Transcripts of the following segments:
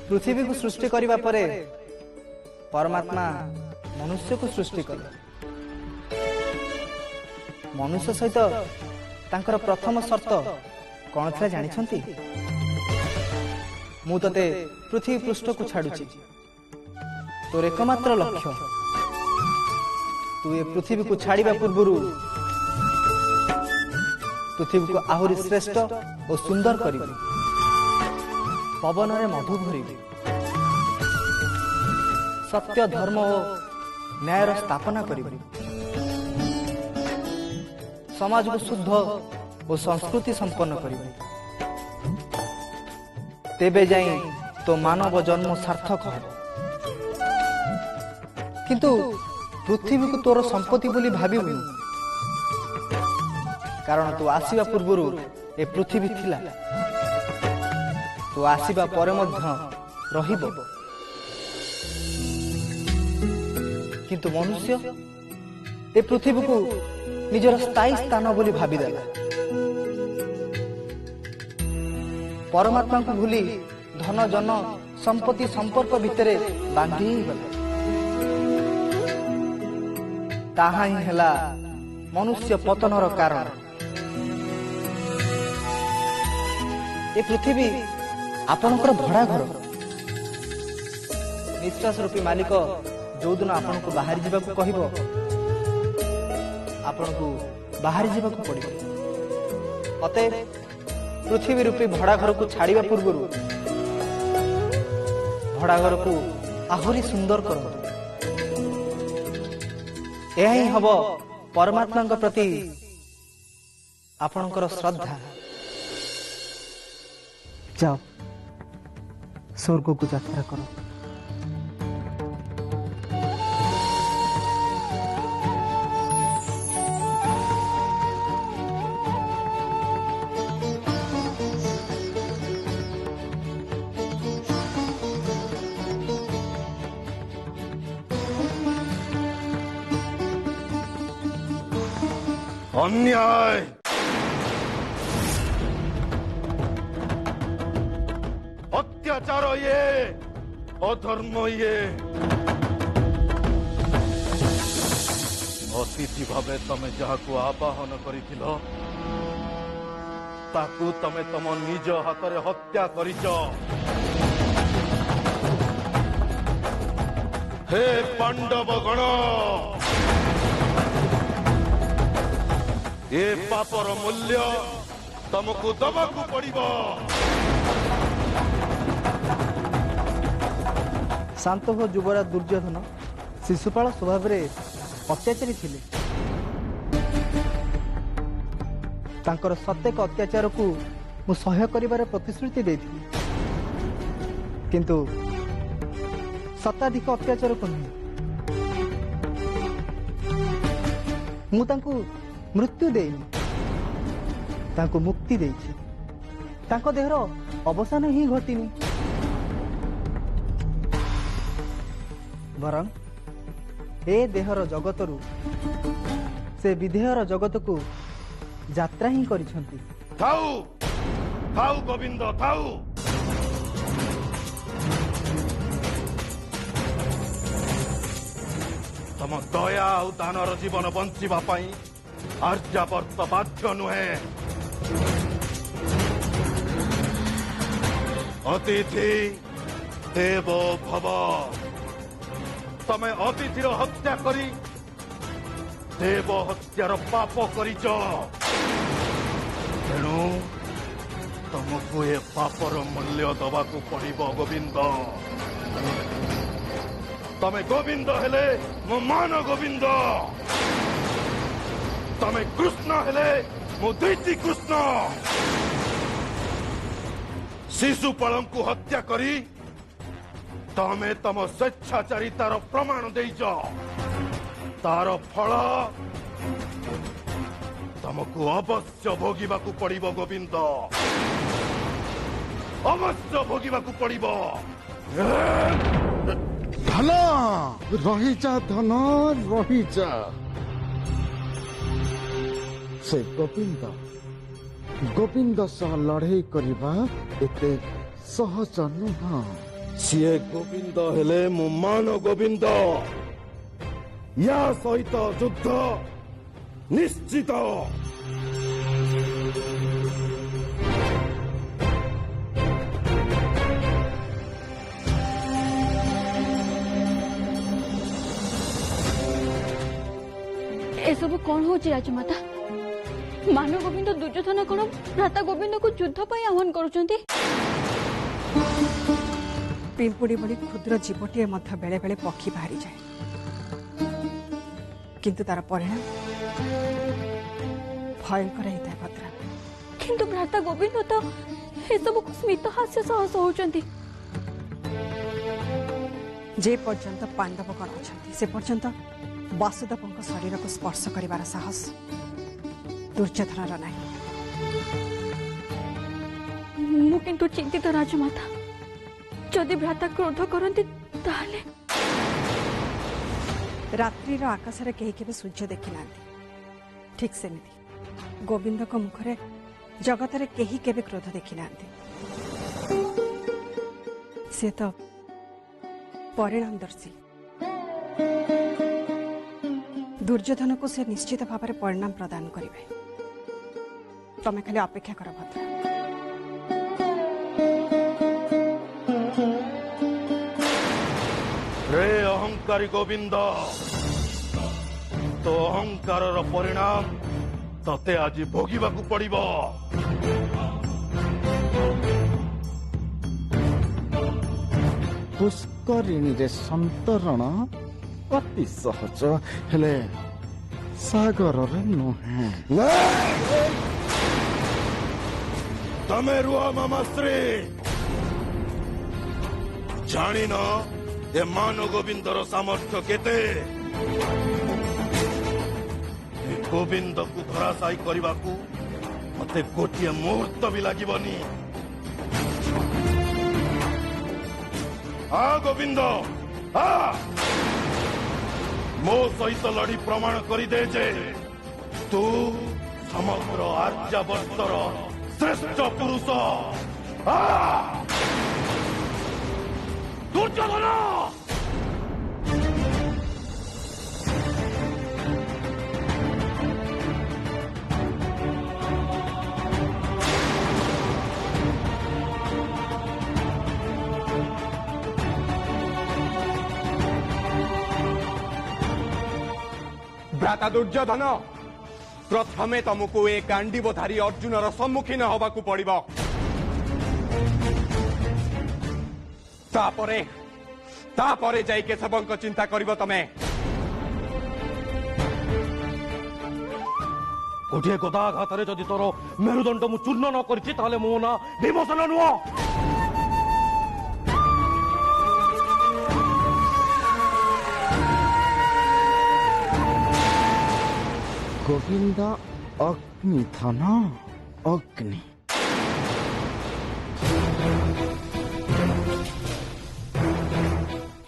पृथ्वी को सृष्टि करने पर परमात्मा मनुष्य को सृष्टि कले। मनुष्य सहित तांकर प्रथम शर्त कौन था जानिछंती? मु तते पृथ्वी पृष्ठ को छाड़ुची, तोर एकमात्र लक्ष्य तू ये पृथ्वी को छाड़िबा पूर्व पृथ्वी को आहुरी श्रेष्ठ और सुंदर करिबी, पवन रे मधु भरिबी, सत्य धर्म और न्यायर स्थापना करिबी, समाज को शुद्ध और संस्कृति संपन्न करिबी, तेबे जाई तो मानव जन्म सार्थक हो। किंतु पृथ्वी को तोर संपत्ति बोली भाबिबु, कारण तू आसीबा पूर्व ए पृथ्वी थिला, तू आसीबा परे मध्य रहिबो। किंतु मनुष्य ए पृथ्वी को निजर स्थायी स्थान बोली भाबिदेला, परमात्मा को भूली धन जन संपत्ति संपर्क भितर बांधी गले। ताहा ही हेला मनुष्य पतनर कारण। ए पृथ्वी आपणकर भड़ा घर, निश्वास रूपी मालिक जो दिन आपण को बाहरी जीवा को कहिबो, आपण को बाहरी जीवा को पड़िबो। अतः पृथ्वी रूपी भड़ा घर को छाड़िबा पूर्व भड़ा घर को आहुरी सुंदर करंतु। यह ही हब परमात्मा प्रति आपणकर श्रद्धा। जाओ स्वर्ग को यात्रा करो। अन्याय, अत्याचार ये, अधर्म ये, अतिथि भावे तमे जहाकु आवाहन करिथिलो ताकू तमे तम निज हाथरे हत्या करिच। हे पांडव गण, ए पापर मूल्य तुमको दबाकू पड़िबो। शांत हो युवराज दुर्योधन शिशुपाल स्वभाव रे अत्याचारी थिले। तांकर सत्यक अत्याचार को मु सह्य करिबार प्रतिश्रुति देथिली, किंतु शताधिक अत्याचार को नहीं, मु तांको मृत्यु देनी, तांको मुक्ति देछि। तांको देहर अवसान ही घटिनी, वरं ए देहर जगतरु से विदेहर जगत को यात्रा ही करिसंती। थाऊ थाऊ गोविंद थाऊ। तम दया और दानर जीवन बंचिबा पई आर्यावर्त बाध्य नुहे। अतिथि देवो भव। तमे अतिथिर हत्या करी देव हत्यार पाप करिच, तेणु तुमको ए पापर मूल्य दबाकू पड़िबो गोविंद। तमे गोविंद हेले मो मान गोविंद, तमे कृष्ण हेले मो दैती कृष्ण। शिशुपाल को हत्या करी तमे तम स्वेच्छाचारितार प्रमाण देइच। तार फल तुमको अवश्य भोगिबाकू पड़िबो गोविंद, अवश्य भोगिबाकू पड़िबो। धन रहीजा, धन रहीजा। से गोविंद सह लड़ाई करवा एते सहज नुह। ସିଏ ଗୋବିନ୍ଦ ହେଲେ ମୁଁ ମାନ ଗୋବିନ୍ଦ। ୟା ସହିତ ଯୁଦ୍ଧ ନିଶ୍ଚିତ। एसबु कौन हो राजमाता? मान गोविंद दुर्योधन कौन भ्राता गोविंद को युद्ध पर आह्वान करुचंती? पिंपुड़ी भली क्षुद्र जीवटीए बेले बेले पक्षी बाहरी जाए, किंतु तार परिणाम भयंकर होता है भद्रा। किंतु भ्राता गोविंद तो एसबु स्मित हास्य साहस होचंती। जे पर्यंत पांडव गण अच्छा से पर्यंत वासुदेव शरीर को स्पर्श करिवार साहस दुर्योधन नहीं। मु किंतु चिंतित राजमाता, जदि भ्राता क्रोध करती ताले रात्रि आकाश रे कहीं केबे सूर्य देखी ना, ठीक सेमिति गोविंद को मुखरे जगत रे कहीं केबे क्रोध देखी ना। से तो परिणामदर्शी, दुर्योधन को से निश्चित भाव में परिणाम प्रदान करेंगे। तमें खाली अपेक्षा कर भद्रा। रे अहंकारी गोविंद, तो अहंकार परिणाम तते आज भोगिबाकू पड़िबो। पुष्करिणी रे संतरण अति सहज, हेले सागर रे नुहे। तमे रुआ मामाश्री, जानी न ए मान गोविंदर सामर्थ्य केते। गोविंद को धराशायी करने मते गोटे मुहूर्त भी लगनी। आ गोविंद आ, मो सहित लड़ी प्रमाण करदे जे तू समग्र आर्यावर्तर श्रेष्ठ पुरुष। दुर्योधन भ्राता दुर्योधन, प्रथमे तुमको ए गांडीवधारी अर्जुनर सम्मुखीन होबाकू पड़िबो। तापरे जाई केशवंक चिंता करिबो तमे। गोटे गदाघात जदि तोर मेरुदंड मु चूर्ण न करिछि ताले मो ना विमोचन नुह। गोविंद अग्नि धन अग्नि।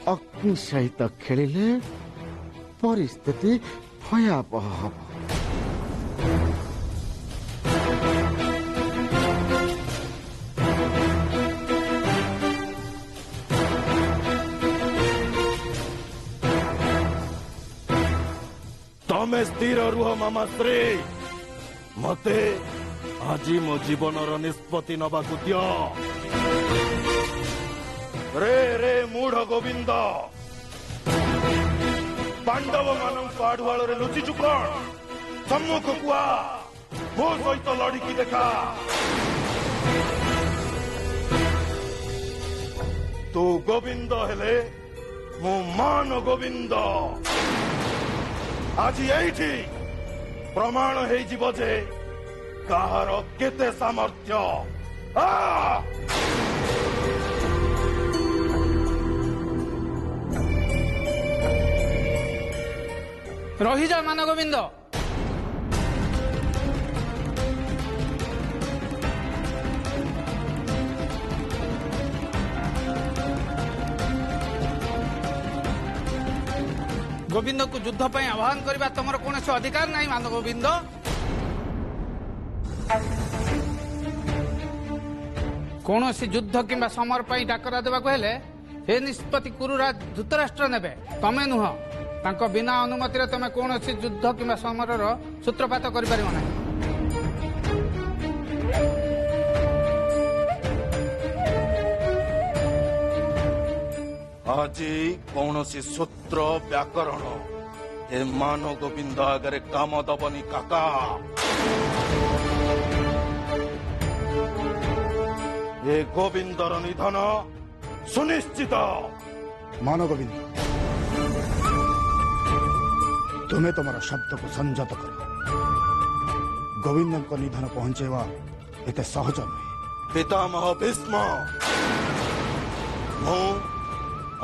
अग्नि सहित खेलिले परिस्थिति भयावह हब। तमे स्थिर रुह मामाश्री, मते आज मो जीवनर निष्पत्ति नबाकू दियो। रे मूढ़ गोविंद, पांडव मानक आढ़ुआल लुचिचु कौन? सम्मुख कुआ मो सहित लड़की देखा। तू गोविंद हेले मु मान गोविंद। आज यही प्रमाण है जे कहार केते सामर्थ्य। रही जा मान गोविंद। गोविंद को युद्ध पर आह्वान करने तुम कौन अधिकार नहीं मान गोविंद। कौन युद्ध कि समर पर डाकरा देवाक हेले ए निष्पत्ति कुरुराज धृतराष्ट्र नेबे तमे नुह तांको बिना अनुमति रे तमे कोनोसी युद्ध किंबा समरर सूत्रपात करि परिबो नाही। आज कौन सूत्र व्याकरण ए मान गोविंद आगे काम दबनी काका। ए गोविंदर निधन सुनिश्चित। मान गोविंद तुम्हें तुम शब्द को संयत कर गोविंद निधन पहुंचेवा एते सहज नुहे। पितामह भीष्म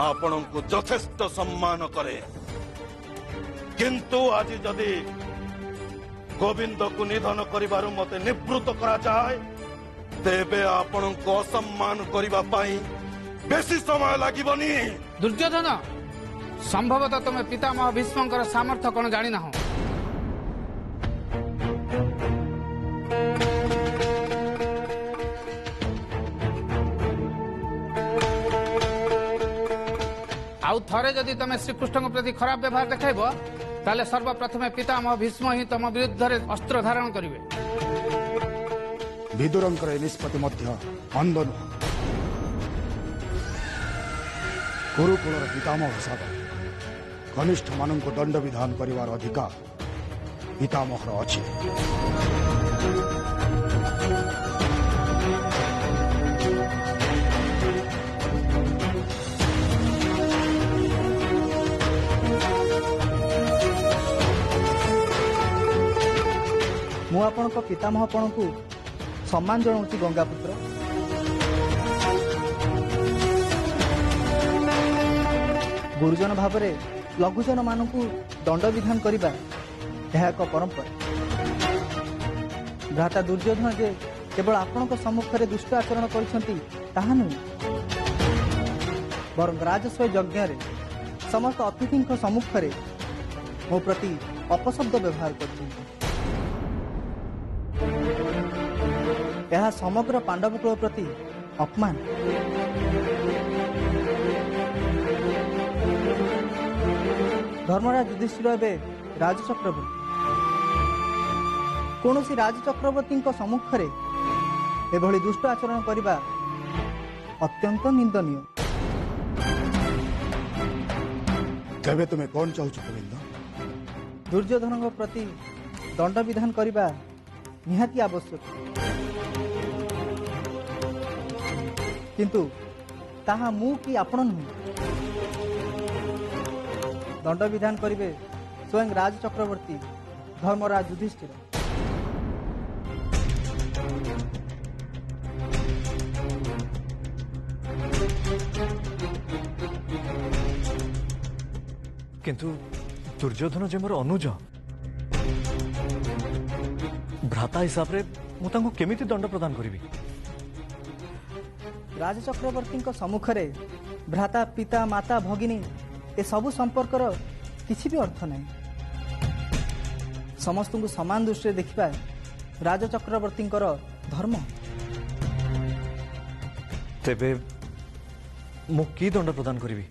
आपण को यथेष्ट सम्मान करे किंतु आज जदि गोविंद को निधन करिबारु मते निवृत्त करा जाए तेबे आपण को सम्मान करिबा पाई बेसी समय लागिबनी। दुर्योधन संभवतः तुम पितामह भीष्मकर सामर्थ्य कौन जानी ना हो। आउ थरे जदि तुम श्रीकृष्ण प्रति खराब व्यवहार देखाइब ताले सर्वप्रथमे पितामह भीष्म ही तुम विरुद्ध अस्त्र धारण करिवे। विदुरंकर निष्पत्ति मध्य अंध नुह। कुरुकुल पितामह हिसाब कनिष्ठ मान दंड विधान करिवार अधिकार पितामहर अछि। मु आपण पितामहपण को सम्मान जनाऊँगी गंगापुत्र। गुरुजन भाव में लघुजन मान दंड विधान करने एक परंपरा। भ्राता दुर्योधन जे केवल आपण सम्मुख में दुष्ट आचरण कर नुह बर राजस्व यज्ञ समस्त अतिथि सम्मुख में मो प्रति अपशब्द व्यवहार कर समग्र पांडव कुल प्रति अपमान। धर्मराज युधिष्ठिर एवं राजचक्रवर्ती कौन राजचक्रवर्ती सम्मुख में एभली दुष्ट आचरण करने अत्यंत निंदनीय। तेबे तुम्हें कौन चाहू गोविंद? दुर्योधन प्रति दंड विधान करने निहाती आवश्यक किंतु ताहा मु कि आपण नुह। दंड विधान करिवे स्वयं राज चक्रवर्ती धर्मराज युधिष्ठिर। किंतु दुर्योधन जे मोर अनुज भ्राता हिसाब रे मु तांको केमिति दंड प्रदान करिवि? राज चक्रवर्ती सम्मुख में भ्राता पिता माता भगिनी ए सबु संपर्कर किसी भी अर्थ नहीं। समस्त को समान दृष्टि देखा राज चक्रवर्ती धर्म। तेबे मु की दंड प्रदान करिवि?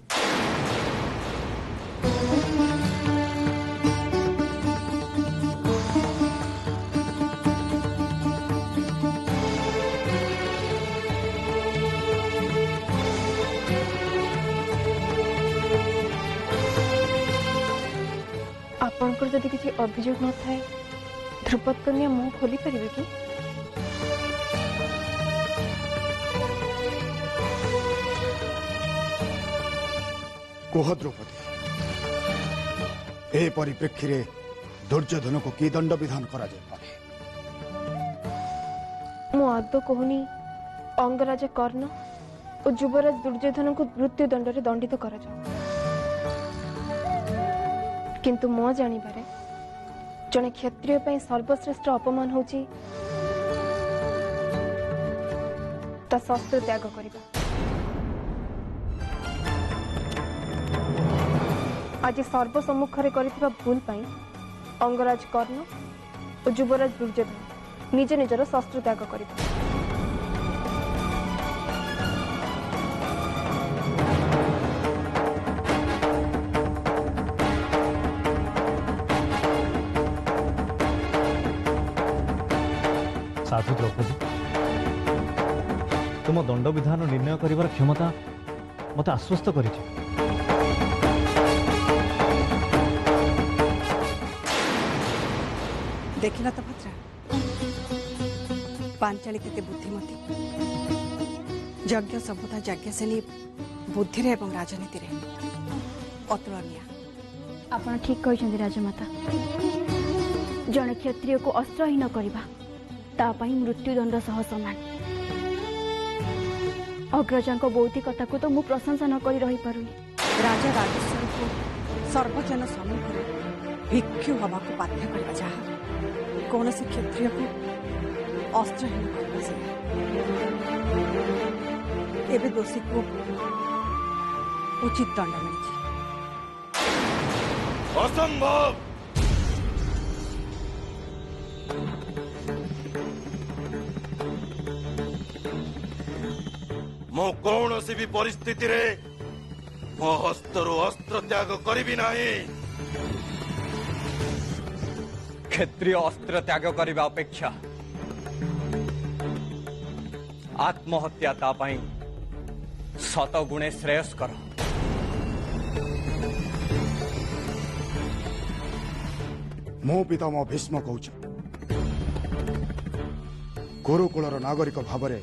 आपणकर जदि किसी अभियोग न थाए ध्रुपद कन्या मुह खोली पारिबे कि? कोह द्रौपदी ए परिप्रेक्षी रे दुर्योधन को की दंड विधान करा जाय पारे? मु आदो कहूनी अंगराज कर्ण और युवराज दुर्योधन को मृत्यु दंड रे दंडित करा जाय। किंतु मो जानिबारे जने क्षत्रिय पई सर्वश्रेष्ठ अपमान होची ता शस्त्र त्याग करिबा। आज सर्वसम्मुख रे करिथिबा भूल पई अंगराज कर्ण और युवराज दुर्योधन निज निजर शस्त्र त्याग करिबा। तुम दंड विधान निर्णय करिवार क्षमता मते आश्वस्त करिछि। देखिला तो भद्रा पांचाली केते बुद्धिमती यज्ञ सभ्यता यज्ञ सेनी बुद्धि रे एवं राजनीति रे अतुलनीय। आपण ठीक कहते राजमाता। जड़े क्षत्रिय को अस्त्रहीन करवा तापाई मृत्युदंड सह समान। अग्रजा बौद्धिकता को तो मु प्रशंसा न कर रही पारुनी। राजा राजेश्वर को सर्वजन सम्मुख भिक्षु हवा को बाध्य करवा जहाँ कौन से क्षत्रिय को अस्त्रहीन करवा एवं दोषी को उचित दंड मिली। असंभव। मो कौन सी भी परिस्थिति रे मो हस्तरु अस्त्र त्याग करिबि नाही। क्षत्रिय अस्त्र त्याग करने अपेक्षा आत्महत्या तापाई शतगुणे श्रेयस्कर। मो पितामह भीष्म कहूँ गुरुकुलर नागरिक भाव में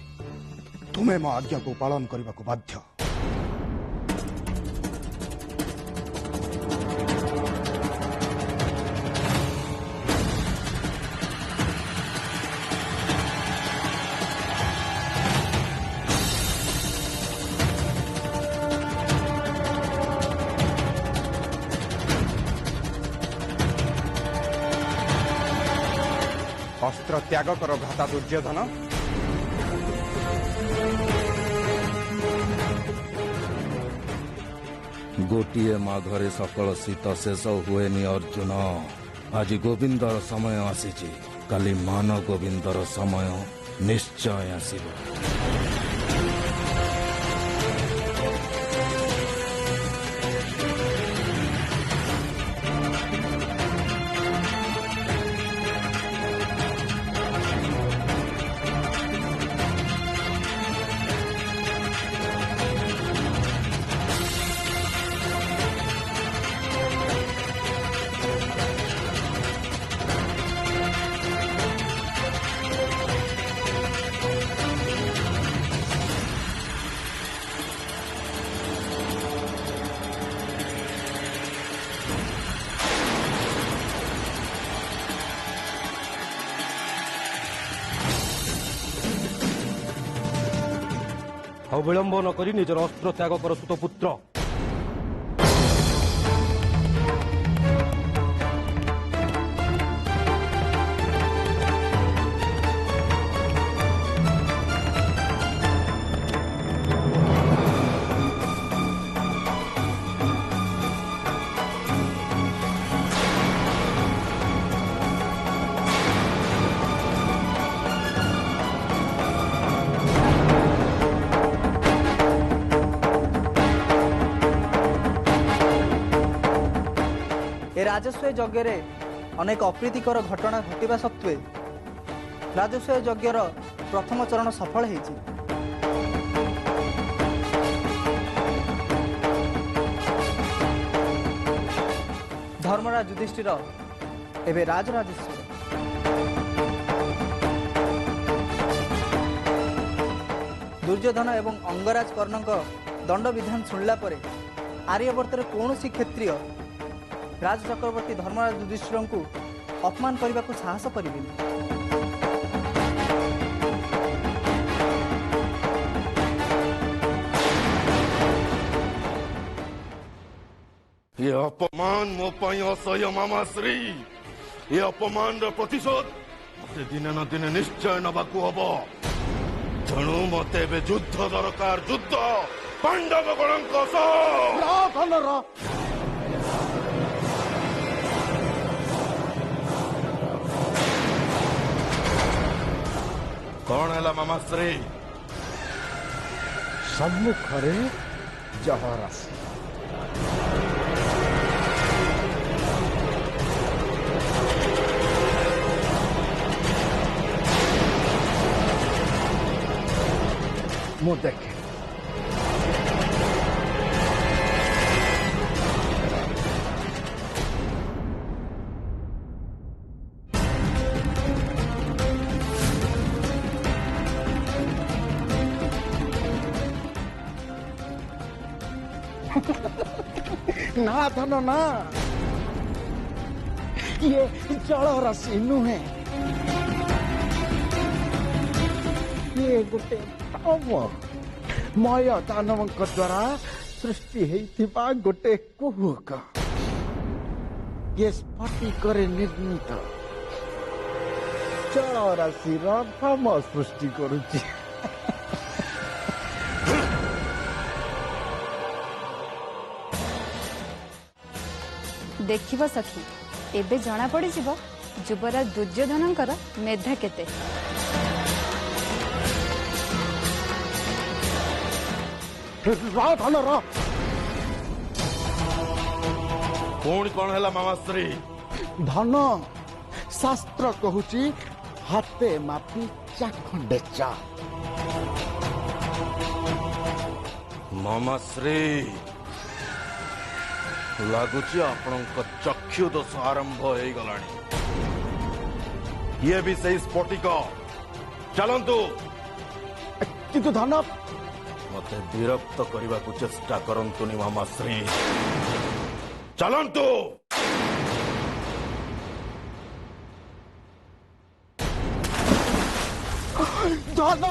तुम्हें मो आज्ञा को पालन करने को बाध्य। अस्त्र त्याग कर भ्राता दुर्योधन। गोटिए माघरे सकल शीत शेष हुएनि अर्जुन। आज गोविंदर समय आसीछि, काली मान गोविंदर समय निश्चय आसीबो। अविलंब न करी निजर अस्त्र त्याग कर सुतपुत्र। ए राजस्व यज्ञ रे अनेक अप्रीतिकर घटना घटिबा सत्वे राजस्व यज्ञर प्रथम चरण सफल हेछि। धर्मराज युधिष्ठिर एवं राजराजेश्वर दुर्योधन एवं अंगराज कर्णक दंड विधान शुणला परे आर्यवर्तर कौन क्षेत्रीय राज चक्रवर्ती धर्मराज युधिष्ठिर को अपमान करने को साहस करें। ये अपमान मो पाई असह्य मामाश्री। ये अपमान प्रतिशोध मते दिने न दिने निश्चय नबाकू हब। तेणु मते युद्ध दरकार, युद्ध पांडव गणक कौन है मामाश्री? सम्मुखरे जहरासी। ମୁଁ ଦେଖେ। ना धन ना, ये जल राशि नुहे, ये गोटे मय दानव द्वारा सृष्टि होइथिबा गोटे कुहुक, ये स्फटिक निर्मित जल राशि भ्रम सृष्टि करुची। देखिब सखी, एबे जना पड़िଯିବ युवराज दुर्योधनଙ୍କର मेधा केते। धन रा पुणी कौन है मामाश्री? धन शास्त्र कहूची हाथे मापी चाखंडे चा। मामाश्री लगुच आपणक चक्षु दोष आरंभ हो गलानी। ये भी सही स्फटिक चलंतु, किंतु धन मते विरक्त करने को चेष्टा करंतुनी मामाश्री, चलंतु। धन